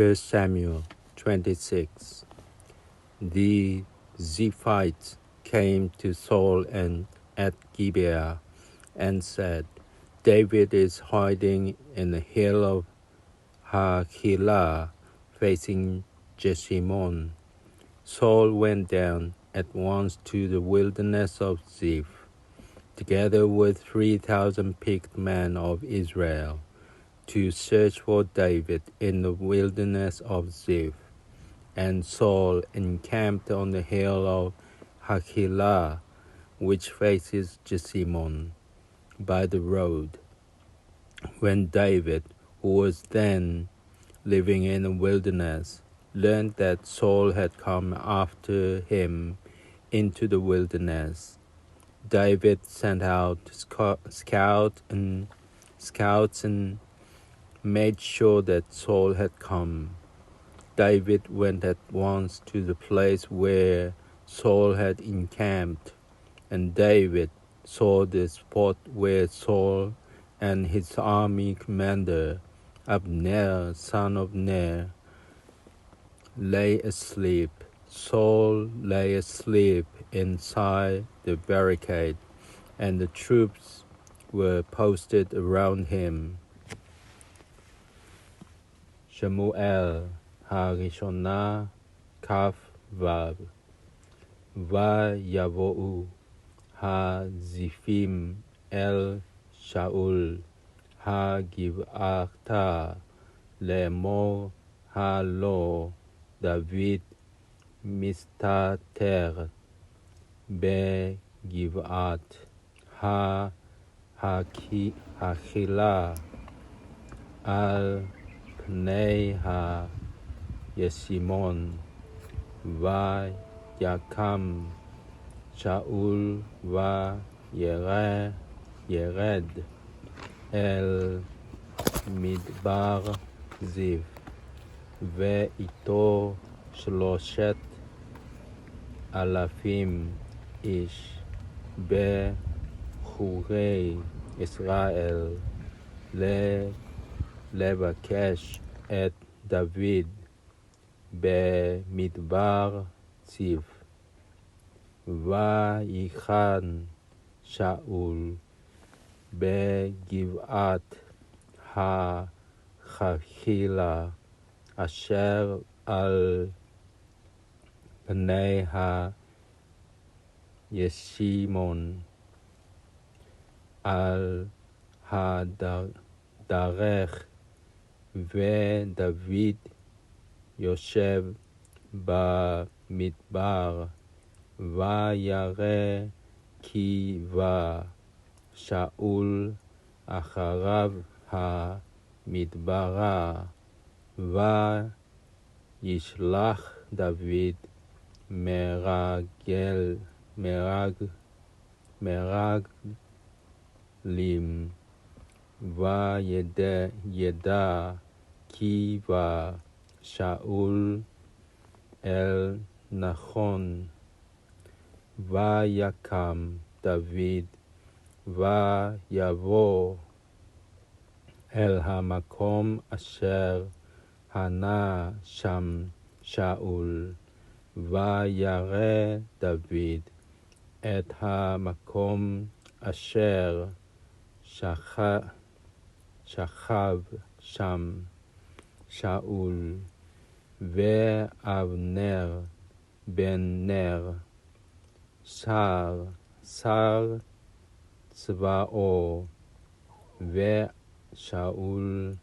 1 Samuel 26. The Ziphites came to Saul and at Gibeah and said, David is hiding in the hill of Hachilah, facing Jeshimon. Saul went down at once to the wilderness of Ziph, together with 3,000 picked men of Israel, to search for David in the wilderness of Ziph. And Saul encamped on the hill of Hachilah, which faces Jeshimon, by the road. When David, who was then living in the wilderness, learned that Saul had come after him into the wilderness, David sent out scouts and made sure that Saul had come. David went at once to the place where Saul had encamped, and David saw the spot where Saul and his army commander, Abner, son of Ner, lay asleep. Saul lay asleep inside the barricade, and the troops were posted around him. שמואל הראשונה כ"ו. ויבואו הזיפים אל שאול הגבעתה לאמור הלא דוד מסתתר בגבעת החילה על פני הישימון. ויקם שאול וירד אל מדבר זיף, ואיתו 3,000 איש בחורי ישראל לבקש את דוד במדבר זיף. ויחן שאול בגבעת החכילה אשר על פני הישימון, על הדרך, ודוד יושב במדבר. וירא כי בא שאול אחריו המדברה, וישלח דוד מרגלים, וידע כי בא שאול אל נכון. ויקם דוד ויבוא אל המקום אשר הנה שם שאול. וירא דוד את המקום אשר שכב שם שאול, ואבנר בן נר, שר צבאו, ושאול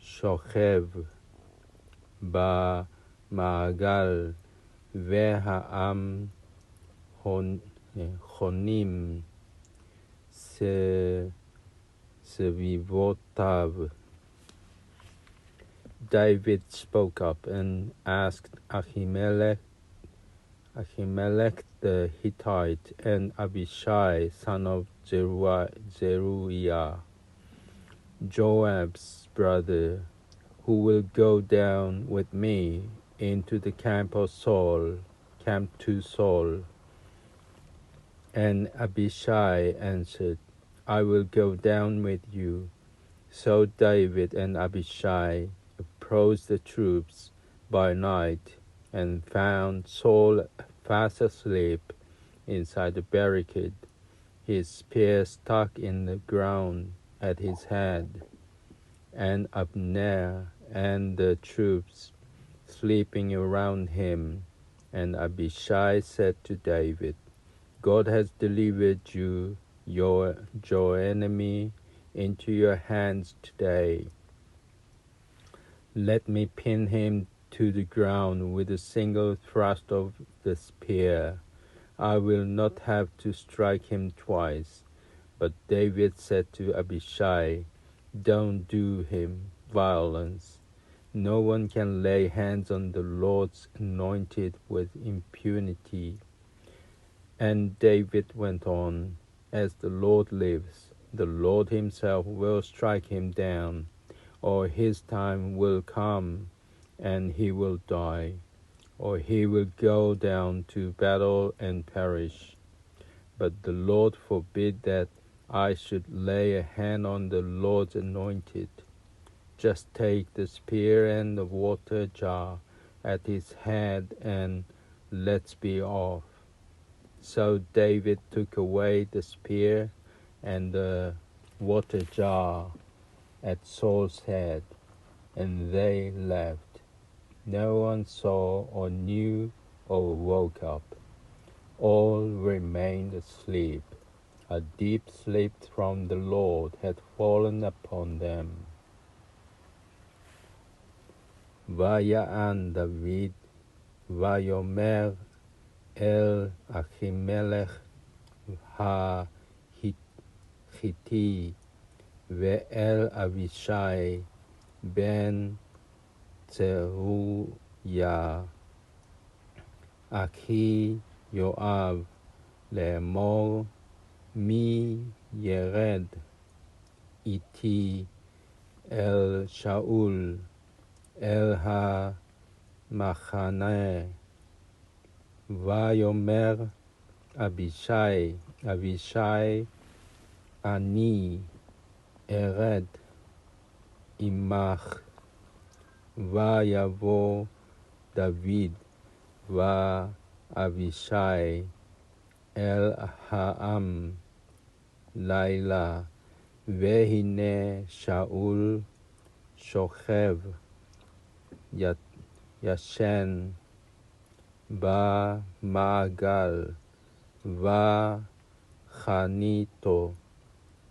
שוכב במעגל, והעם חונים סביבותיו. David spoke up and asked Ahimelech the Hittite and Abishai, son of Zeruiah, Joab's brother, who will go down with me into the camp to Saul. And Abishai answered, I will go down with you. So David and Abishai approached the troops by night and found Saul fast asleep inside the barricade, his spear stuck in the ground at his head, and Abner and the troops sleeping around him. And Abishai said to David, God has delivered your enemy, into your hands today. Let me pin him to the ground with a single thrust of the spear. I will not have to strike him twice. But David said to Abishai, don't do him violence. No one can lay hands on the Lord's anointed with impunity. And David went on, as the Lord lives, the Lord himself will strike him down, or his time will come, and he will die, or he will go down to battle and perish. But the Lord forbid that I should lay a hand on the Lord's anointed. Just take the spear and the water jar at his head, and let's be off. So David took away the spear and the water jar at Saul's head, and they left. No one saw or knew or woke up. All remained asleep. A deep sleep from the Lord had fallen upon them. ויען דוד ויאמר אל אחימלך החיתי ואל אבישי בן צרויה אחי יואב לאמור מי ירד איתי אל שאול אל המחנה ויאמר אבישי אני ארד עמך ויבוא דוד ואבישי אל העם לילה והנה שאול שוכב ישן במעגל וחניתו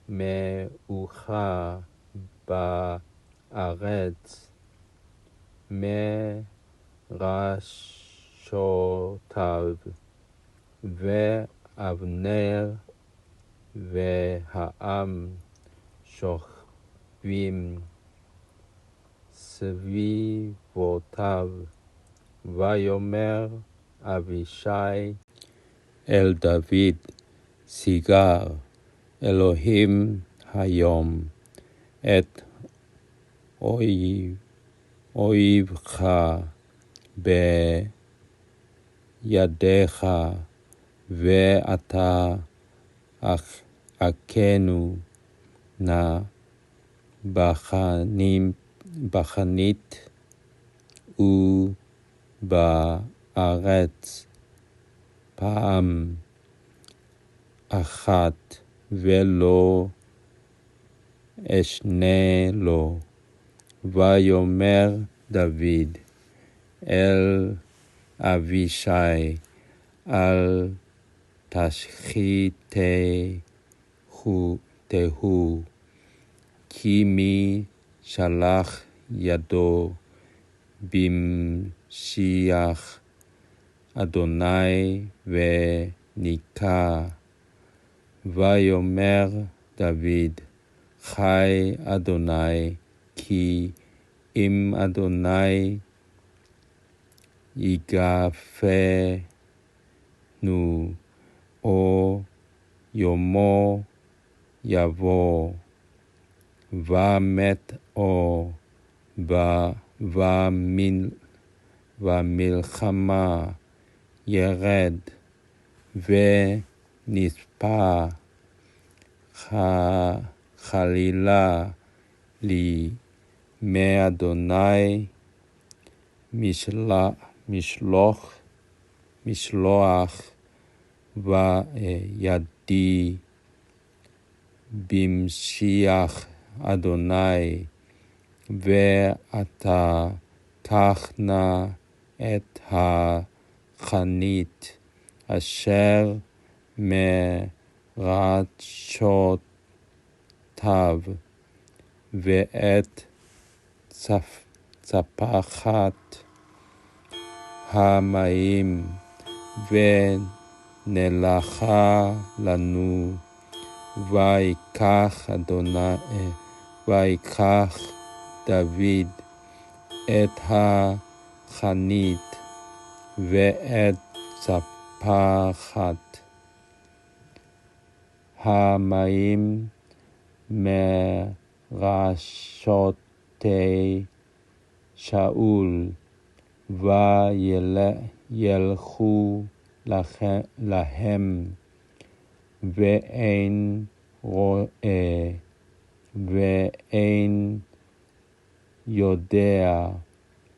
מאוחר בארץ מראשותיו ואבנר והעם שוכבים סביבותיו ויאמר אבישי אל דוד סיגר אלוהים היום את אויבך בידיך ואתה הכנו נא בחנית ובארץ פעם אחת ולא אשנה לו. ויאמר דוד אל אבישי אל תשחיתהו כי מי שלח ידו במשיח אדוני וניקה. ויאמר דוד חי אדוני כי אם אדוני יגפנו או יומו יבוא ומת או במלחמה ירד ונספה חלילה לי מאדוני משלוח וידי במשיח אדוני, ואתה קח נא את החנית אשר מרצ'ותיו ואת צפחת המים, ונלכה לנו. ויקח דוד את החנית ואת צפחת המים מראשותי שאול, וילכו להם, ואין רואה ואין יודע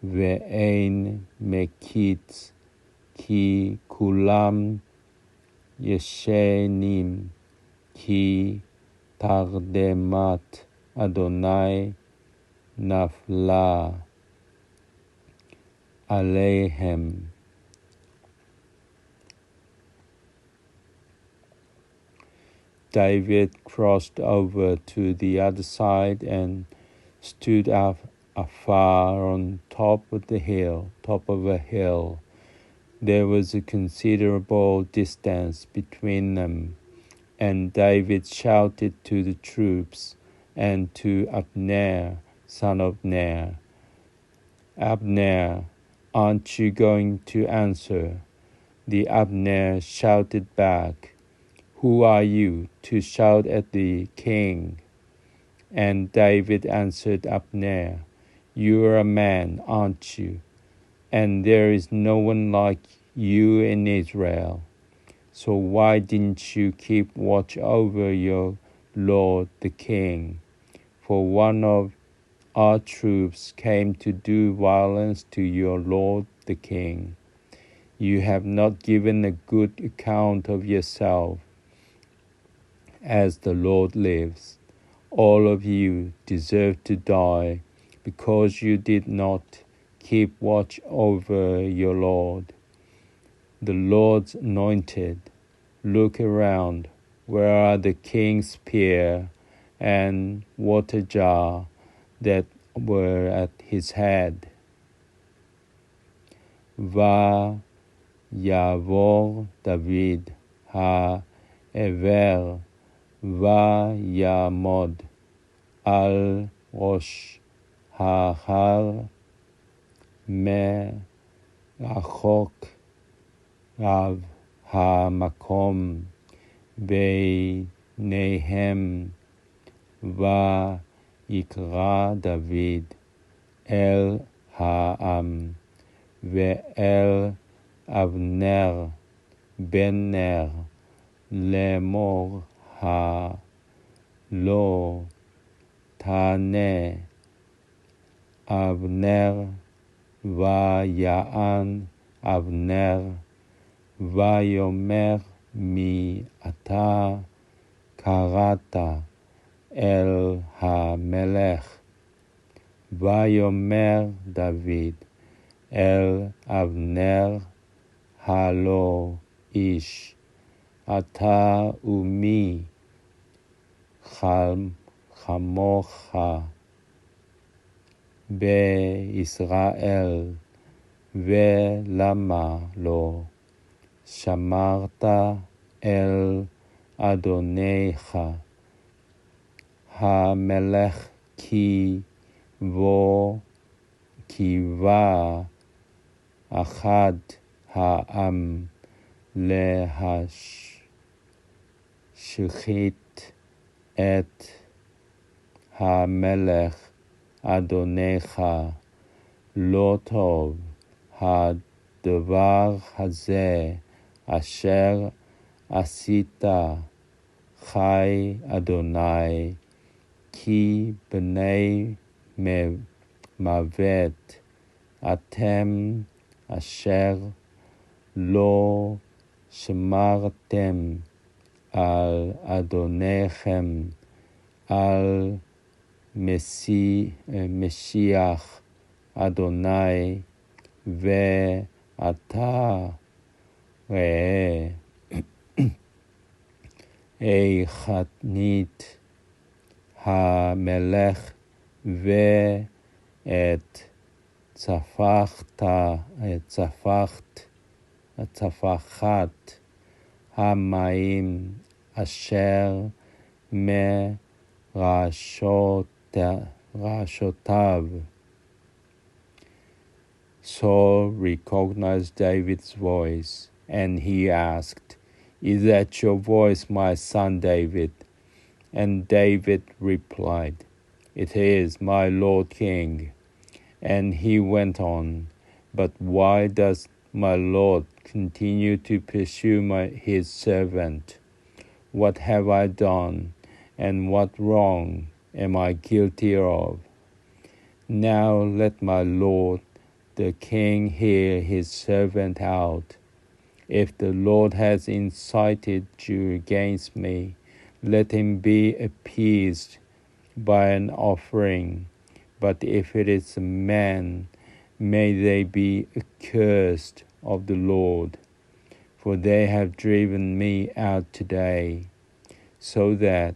ואין מקיץ, כי כולם ישנים, כי תרדמת אדוני נפלה עליהם. David crossed over to the other side and stood up afar on top of a hill. There was a considerable distance between them, and David shouted to the troops and to Abner, son of Ner, "Abner, aren't you going to answer?" The Abner shouted back, "Who are you to shout at the king?" And David answered Abner, "You are a man, aren't you? And there is no one like you in Israel. So why didn't you keep watch over your lord the king? For one of our troops came to do violence to your lord the king. You have not given a good account of yourself. As the Lord lives, all of you deserve to die because you did not keep watch over your Lord. The Lord's anointed, look around. Where are the king's spear and water jar that were at his head?" ויעבור דוד העבר ויעמוד על ראש ההר מרחוק רב המקום ביניהם, ויקרא דוד אל העם ואל אבנר בן נר לאמור, לא תענה אבנר, ויען אבנר ויאמר, מי אתה קראת אל המלך? ויאמר דוד אל אבנר, הלא איש אתה ומי חמוך בישראל, ולמה לא שמרת אל אדונך המלך, כי אחד העם להשחית את המלך אדונך. לא טוב הדבר הזה אשר עשית, חי אדוני, כי בני מוות, אתם אשר לא שמרתם על אדוניכם, על משיח אדוני, ועתה ראה החנית המלך ואת צפחת המים אשר מראשותיו. Saul recognized David's voice, and he asked, "Is that your voice, my son David?" And David replied, "It is, my Lord King." And he went on, "But why does my Lord continue to pursue his servant? What have I done, and what wrong am I guilty of? Now let my Lord the King hear his servant out. If the Lord has incited you against me, let him be appeased by an offering. But if it is a man, may they be accursed of the Lord. For they have driven me out today, so that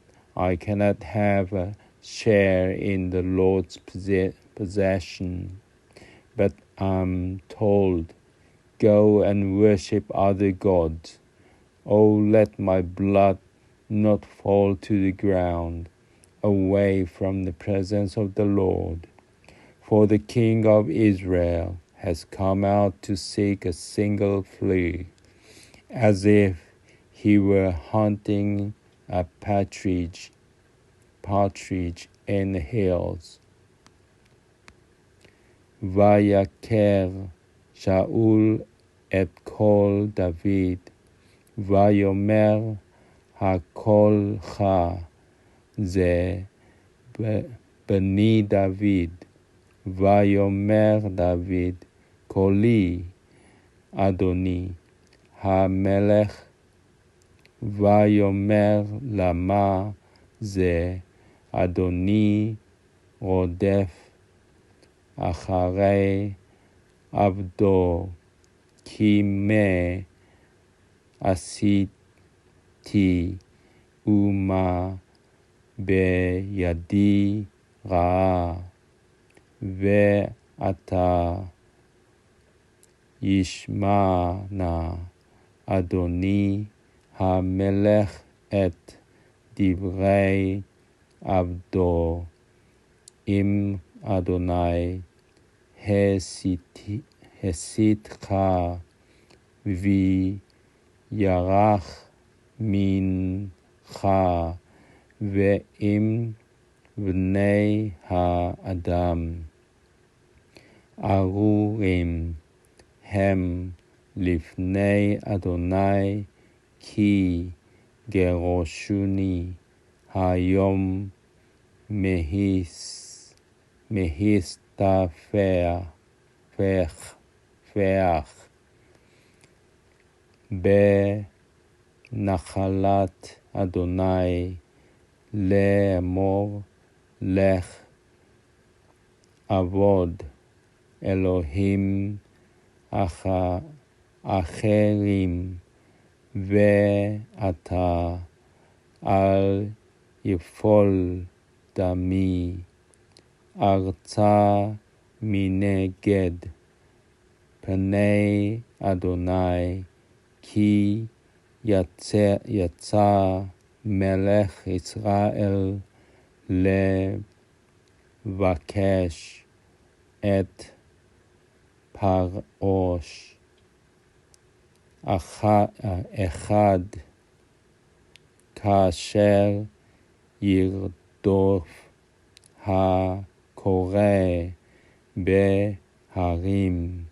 I cannot have a share in the Lord's possession. But I'm told, go and worship other gods. Oh, let my blood not fall to the ground, away from the presence of the Lord. For the King of Israel has come out to seek a single flea, as if he were hunting a partridge in the hills. ויקר שאול את קול דוד, ויאמר הקולך זה בני דוד. ויאמר דוד, קולי אדוני המלך. ויאמר למה זה אדוני רודף אחרי עבדו, כי מה עשיתי ומה בידי רעה. ועתה ישמע נא אדוני המלך את דברי עבדו, אם אדוני הסיתך וירח מנך, ועם בני האדם ארורים הם לפני אדוני, כי גירשוני היום מהסתפח בנחלת אדוני, לאמור לך עבוד אלוהים אחרים, ואתה אל יפול דמי ארצה מנגד פני אדוני, כי יצא מלך ישראל לבקש את פרעוש אחד, כאשר ירדוף הקורא בהרים.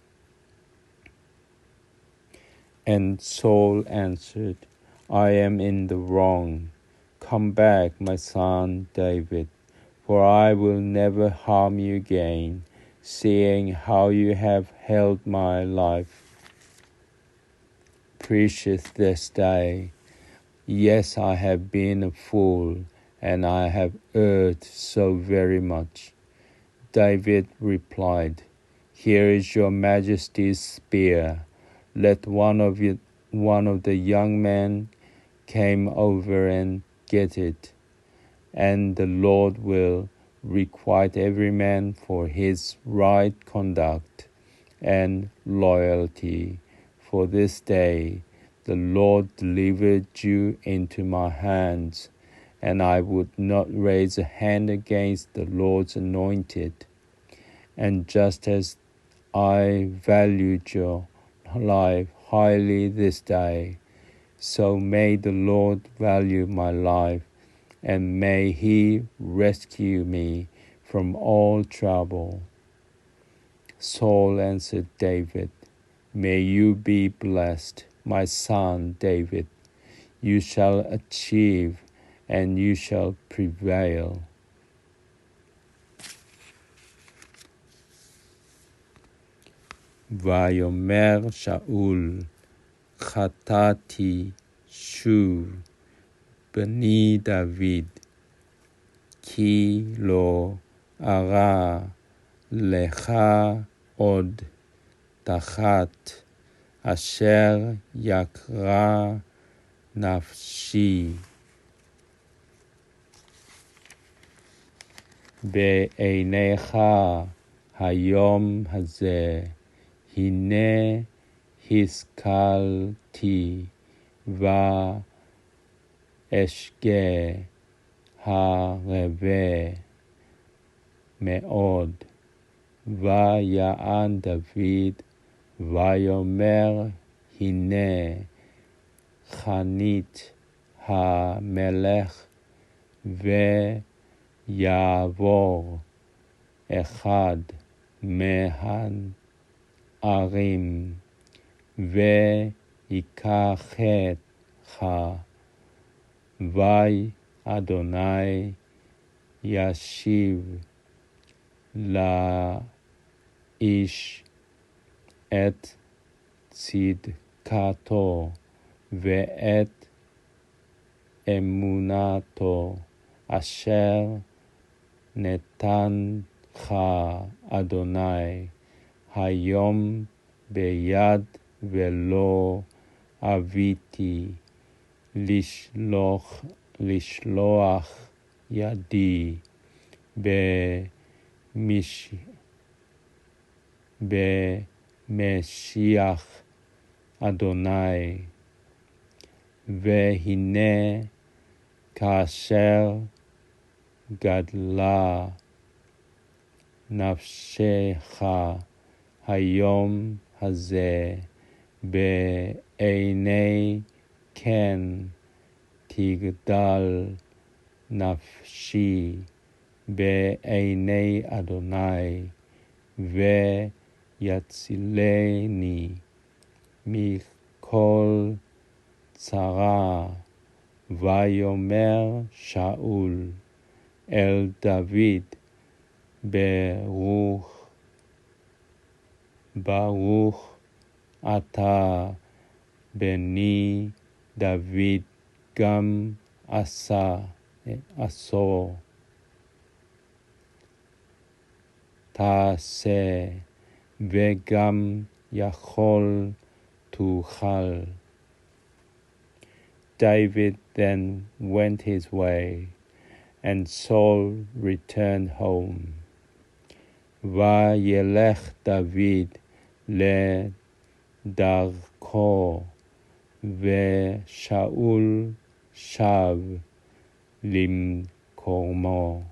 And Saul answered, I am in the wrong. Come back, my son David, for I will never harm you again. seeing how you have held my life precious this day. Yes, I have been a fool, and I have erred so very much. David replied, Here is your majesty's spear. Let one of the young men come over and get it, and the Lord will requite every man for his right conduct and loyalty. For this day the Lord delivered you into my hands, and I would not raise a hand against the Lord's anointed. And just as I valued your life highly this day, so may the Lord value my life, and may he rescue me from all trouble. Saul answered David, May you be blessed, my son David. You shall achieve, and you shall prevail. ויאמר שאול, חטאתי שוב בני דוד, כי לא ארע לך עוד תחת אשר יקרה נפשי. בעיניך היום הזה, הנה השכלתי ואשגה הרבה מאוד. ויען דוד ויאמר, הנה חנית המלך, ויעבור אחד מהערים ויקחך, ואדוני ישיב לאיש את צדקתו ואת אמונתו אשר נתנך אדוני היום ביד, ולא אביתי לשלוח ידי במשיח אדוני. והנה כאשר גדלה נפשך היום הזה בעיני כן תגדל נפשי בעיני אדוני, ויצילני מכל צרה. ויאמר שאול אל דוד, ברוך אתה בני דוד, גם עשו תעשה, וגם יכול תוכל. David then went his way, and Saul returned home. וילך דוד לדרכו, ושאול שב למקומו.